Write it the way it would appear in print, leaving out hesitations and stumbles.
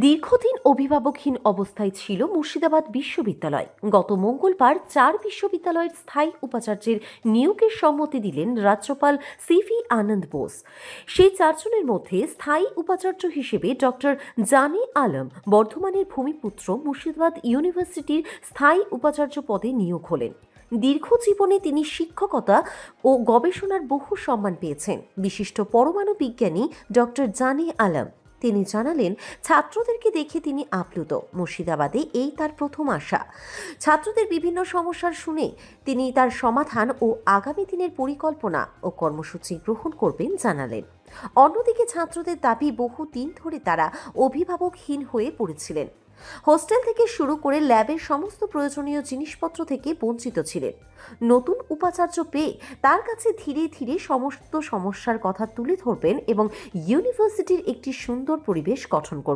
দীর্ঘদিন অভিভাবকহীন অবস্থায় ছিল মুর্শিদাবাদ বিশ্ববিদ্যালয়। গত মঙ্গলবার 4 বিশ্ববিদ্যালয়ের স্থায়ী উপাচার্যের নিয়োগের সম্মতি দিলেন রাজ্যপাল সিভি আনন্দ বোস। সেই 4 জনের মধ্যে স্থায়ী উপাচার্য হিসেবে ডক্টর জানে আলম বর্ধমানের ভূমিপুত্র মুর্শিদাবাদ ইউনিভার্সিটির স্থায়ী উপাচার্য পদে নিয়োগ হলেন। দীর্ঘ জীবনে তিনি শিক্ষকতা ও গবেষণার বহু সম্মান পেয়েছেন। বিশিষ্ট পরমাণু বিজ্ঞানী ডক্টর জানে আলম তিনি জানালেন, ছাত্রদেরকে দেখে তিনি আপ্লুত। মুর্শিদাবাদে এই তার প্রথম আসা। ছাত্রদের বিভিন্ন সমস্যা শুনে তিনি তার সমাধান ও আগামী দিনের পরিকল্পনা ও কর্মসূচি গ্রহণ করবেন জানালেন। অন্যদিকে ছাত্রদের দাবি, বহু দিন ধরে তারা অভিভাবকহীন হয়ে পড়েছিলেন। হোস্টেল থেকে শুরু করে ল্যাবের সমস্ত প্রয়োজনীয় জিনিসপত্র থেকে বঞ্চিত ছিলেন। নতুন উপাচার্য পেয়ে তার কাছে ধীরে ধীরে সমস্ত সমস্যার কথা তুলে ধরবেন এবং ইউনিভার্সিটির একটি সুন্দর পরিবেশ গঠন করবেন।